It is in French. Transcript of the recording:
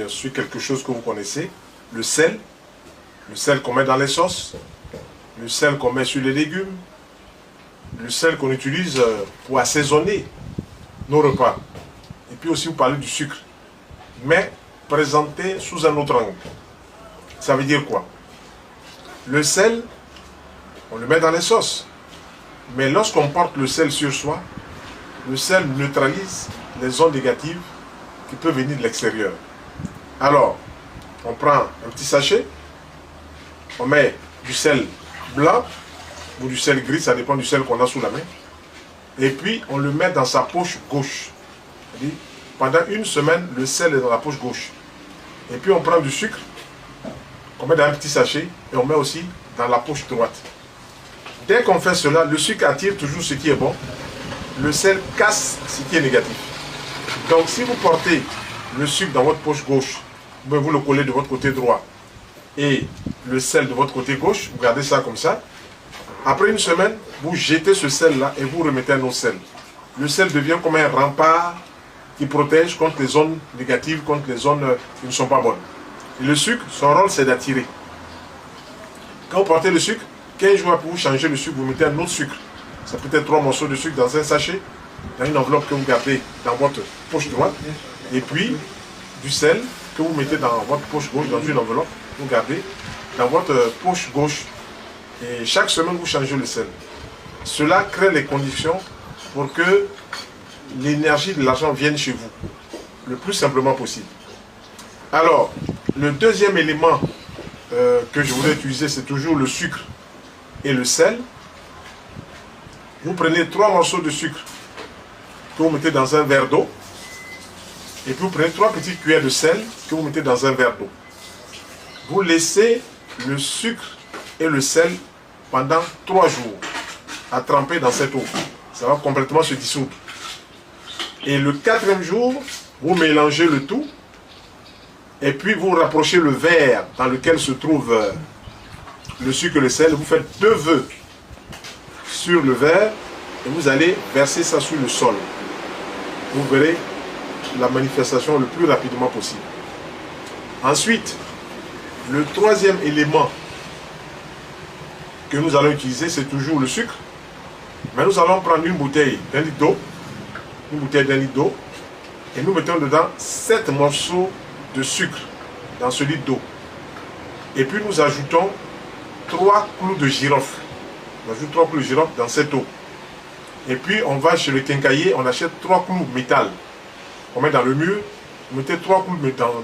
bien sûr quelque chose que vous connaissez, le sel qu'on met dans les sauces, le sel qu'on met sur les légumes, le sel qu'on utilise pour assaisonner nos repas. Et puis aussi vous parlez du sucre, mais présenté sous un autre angle. Ça veut dire quoi? Le sel, on le met dans les sauces, mais lorsqu'on porte le sel sur soi, le sel neutralise les ondes négatives qui peuvent venir de l'extérieur. Alors, on prend un petit sachet, on met du sel blanc ou du sel gris, ça dépend du sel qu'on a sous la main, et puis on le met dans sa poche gauche. Pendant une semaine, le sel est dans la poche gauche. Et puis on prend du sucre, on met dans un petit sachet, et on met aussi dans la poche droite. Dès qu'on fait cela, le sucre attire toujours ce qui est bon, le sel casse ce qui est négatif. Donc si vous portez le sucre dans votre poche gauche, vous le collez de votre côté droit, et le sel de votre côté gauche, vous gardez ça comme ça. Après une semaine, vous jetez ce sel-là et vous remettez un autre sel. Le sel devient comme un rempart qui protège contre les zones négatives, contre les zones qui ne sont pas bonnes. Et le sucre, son rôle, c'est d'attirer. Quand vous portez le sucre, 15 jours pour vous changer le sucre, vous mettez un autre sucre. Ça peut être 3 morceaux de sucre dans un sachet, dans une enveloppe que vous gardez dans votre poche droite, et puis du sel que vous mettez dans votre poche gauche, dans une enveloppe, vous gardez dans votre poche gauche. Et chaque semaine, vous changez le sel. Cela crée les conditions pour que l'énergie de l'argent vienne chez vous, le plus simplement possible. Alors, le deuxième élément que je voulais utiliser, c'est toujours le sucre et le sel. Vous prenez 3 morceaux de sucre que vous mettez dans un verre d'eau, et puis vous prenez 3 petites cuillères de sel que vous mettez dans un verre d'eau. Vous laissez le sucre et le sel pendant 3 jours à tremper dans cette eau. Ça va complètement se dissoudre. Et le 4e jour, vous mélangez le tout, et puis vous rapprochez le verre dans lequel se trouve le sucre et le sel. Vous faites 2 vœux sur le verre, et vous allez verser ça sur le sol. Vous verrez la manifestation le plus rapidement possible. Ensuite, le 3e élément que nous allons utiliser, c'est toujours le sucre. Mais nous allons prendre une bouteille d'1 litre d'eau, et nous mettons dedans 7 morceaux de sucre dans ce litre d'eau. Et puis nous ajoutons 3 clous de girofle. On ajoute 3 clous de girofle dans cette eau. Et puis on va chez le quincaillier, on achète 3 clous métal. On met dans le mur, vous mettez 3 clous dans